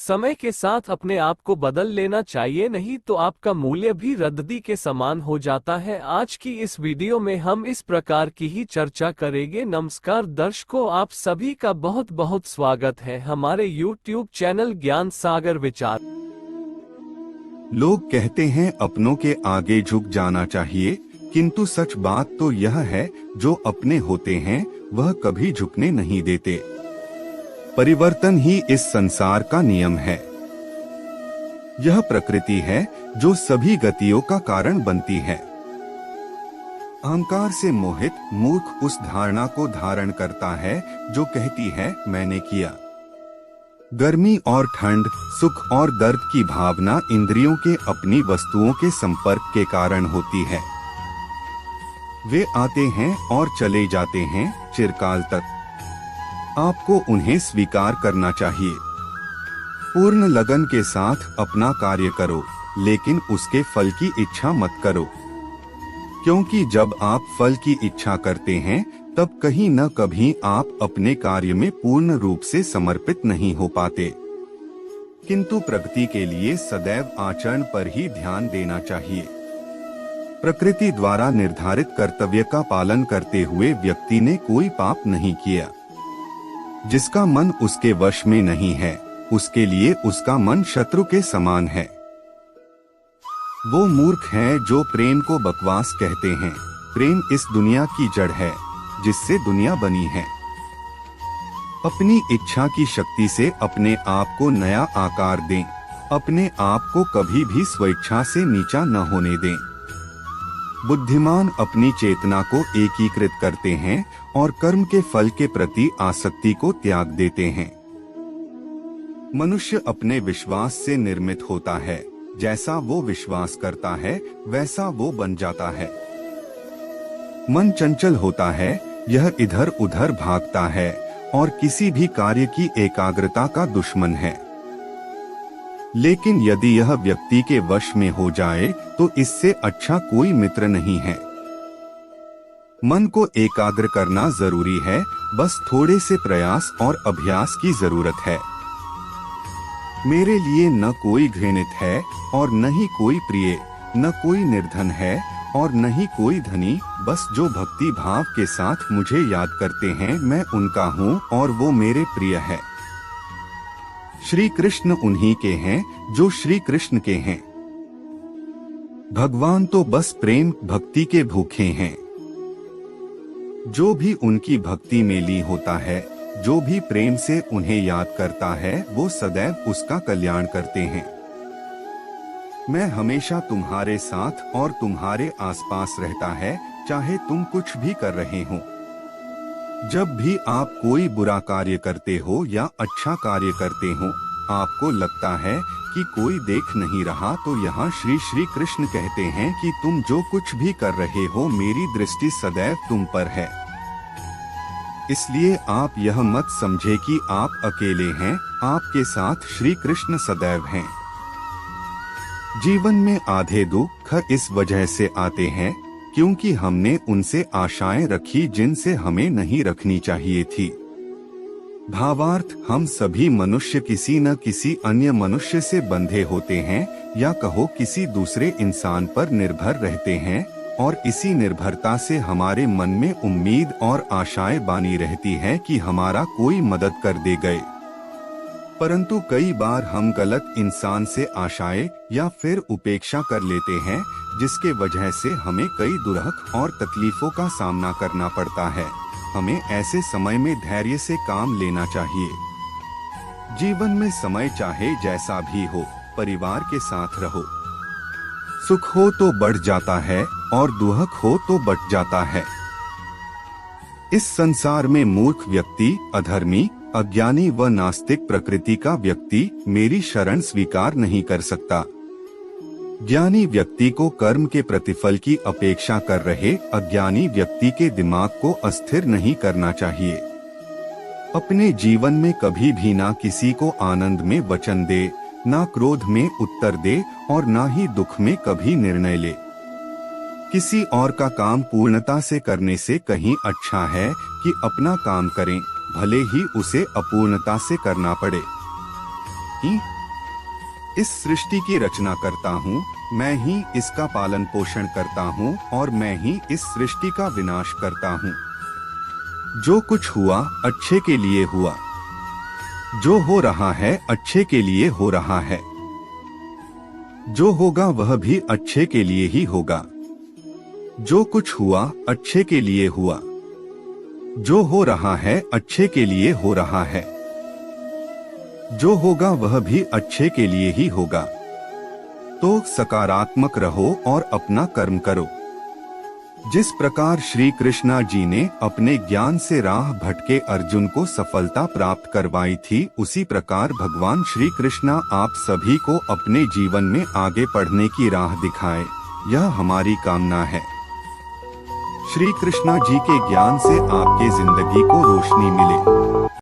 समय के साथ अपने आप को बदल लेना चाहिए, नहीं तो आपका मूल्य भी रद्दी के समान हो जाता है। आज की इस वीडियो में हम इस प्रकार की ही चर्चा करेंगे। नमस्कार दर्शकों, आप सभी का बहुत बहुत स्वागत है हमारे YouTube चैनल ज्ञान सागर विचार। लोग कहते हैं अपनों के आगे झुक जाना चाहिए, किंतु सच बात तो यह है जो अपने होते हैं वह कभी झुकने नहीं देते। परिवर्तन ही इस संसार का नियम है। यह प्रकृति है जो सभी गतियों का कारण बनती है। अहंकार से मोहित मूर्ख उस धारणा को धारण करता है जो कहती है मैंने किया। गर्मी और ठंड, सुख और दर्द की भावना इंद्रियों के अपनी वस्तुओं के संपर्क के कारण होती है। वे आते हैं और चले जाते हैं चिरकाल तक। आपको उन्हें स्वीकार करना चाहिए। पूर्ण लगन के साथ अपना कार्य करो, लेकिन उसके फल की इच्छा मत करो, क्योंकि जब आप फल की इच्छा करते हैं तब कहीं न कभी आप अपने कार्य में पूर्ण रूप से समर्पित नहीं हो पाते। किंतु प्रगति के लिए सदैव आचरण पर ही ध्यान देना चाहिए। प्रकृति द्वारा निर्धारित कर्तव्य का पालन करते हुए व्यक्ति ने कोई पाप नहीं किया। जिसका मन उसके वश में नहीं है, उसके लिए उसका मन शत्रु के समान है। वो मूर्ख हैं जो प्रेम को बकवास कहते हैं। प्रेम इस दुनिया की जड़ है जिससे दुनिया बनी है। अपनी इच्छा की शक्ति से अपने आप को नया आकार दें। अपने आप को कभी भी स्वेच्छा से नीचा न होने दें। बुद्धिमान अपनी चेतना को एकीकृत करते हैं और कर्म के फल के प्रति आसक्ति को त्याग देते हैं। मनुष्य अपने विश्वास से निर्मित होता है। जैसा वो विश्वास करता है वैसा वो बन जाता है। मन चंचल होता है, यह इधर उधर भागता है और किसी भी कार्य की एकाग्रता का दुश्मन है। लेकिन यदि यह व्यक्ति के वश में हो जाए तो इससे अच्छा कोई मित्र नहीं है। मन को एकाग्र करना जरूरी है, बस थोड़े से प्रयास और अभ्यास की जरूरत है। मेरे लिए न कोई घृणित है और न ही कोई प्रिय, न कोई निर्धन है और न ही कोई धनी, बस जो भक्ति भाव के साथ मुझे याद करते हैं मैं उनका हूँ और वो मेरे प्रिय है। श्री कृष्ण उन्हीं के हैं जो श्री कृष्ण के हैं। भगवान तो बस प्रेम भक्ति के भूखे हैं। जो भी उनकी भक्ति में लीन होता है, जो भी प्रेम से उन्हें याद करता है, वो सदैव उसका कल्याण करते हैं। मैं हमेशा तुम्हारे साथ और तुम्हारे आसपास रहता है, चाहे तुम कुछ भी कर रहे हो। जब भी आप कोई बुरा कार्य करते हो या अच्छा कार्य करते हो, आपको लगता है कि कोई देख नहीं रहा, तो यहाँ श्री श्री कृष्ण कहते हैं कि तुम जो कुछ भी कर रहे हो मेरी दृष्टि सदैव तुम पर है। इसलिए आप यह मत समझे कि आप अकेले हैं, आपके साथ श्री कृष्ण सदैव हैं। जीवन में आधे दुख इस वजह से आते हैं क्योंकि हमने उनसे आशाएं रखी जिनसे हमें नहीं रखनी चाहिए थी। भावार्थ, हम सभी मनुष्य किसी न किसी अन्य मनुष्य से बंधे होते हैं या कहो किसी दूसरे इंसान पर निर्भर रहते हैं, और इसी निर्भरता से हमारे मन में उम्मीद और आशाएं बानी रहती है कि हमारा कोई मदद कर दे गए। परंतु कई बार हम गलत इंसान से आशाएं या फिर उपेक्षा कर लेते हैं, जिसके वजह से हमें कई दुर्हक और तकलीफों का सामना करना पड़ता है। हमें ऐसे समय में धैर्य से काम लेना चाहिए। जीवन में समय चाहे जैसा भी हो, परिवार के साथ रहो। सुख हो तो बढ़ जाता है और दुख हो तो बट जाता है। इस संसार में मूर्ख व्यक्ति, अधर्मी, अज्ञानी व नास्तिक प्रकृति का व्यक्ति मेरी शरण स्वीकार नहीं कर सकता। ज्ञानी व्यक्ति को कर्म के प्रतिफल की अपेक्षा कर रहे अज्ञानी व्यक्ति के दिमाग को अस्थिर नहीं करना चाहिए। अपने जीवन में कभी भी ना किसी को आनंद में वचन दे, ना क्रोध में उत्तर दे और ना ही दुख में कभी निर्णय ले। किसी और का काम पूर्णता से करने से कहीं अच्छा है कि अपना काम करें, भले ही उसे अपूर्णता से करना पड़े। ही इस सृष्टि की रचना करता हूँ, मैं ही इसका पालन पोषण करता हूँ और मैं ही इस सृष्टि का विनाश करता हूँ। जो कुछ हुआ अच्छे के लिए हुआ, जो हो रहा है अच्छे के लिए हो रहा है, जो होगा वह भी अच्छे के लिए ही होगा। जो कुछ हुआ अच्छे के लिए हुआ, जो हो रहा है अच्छे के लिए हो रहा है, जो होगा वह भी अच्छे के लिए ही होगा। तो सकारात्मक रहो और अपना कर्म करो। जिस प्रकार श्री कृष्णा जी ने अपने ज्ञान से राह भटके अर्जुन को सफलता प्राप्त करवाई थी, उसी प्रकार भगवान श्री कृष्णा आप सभी को अपने जीवन में आगे बढ़ने की राह दिखाए, यह हमारी कामना है। श्री कृष्णा जी के ज्ञान से आपके जिंदगी को रोशनी मिले।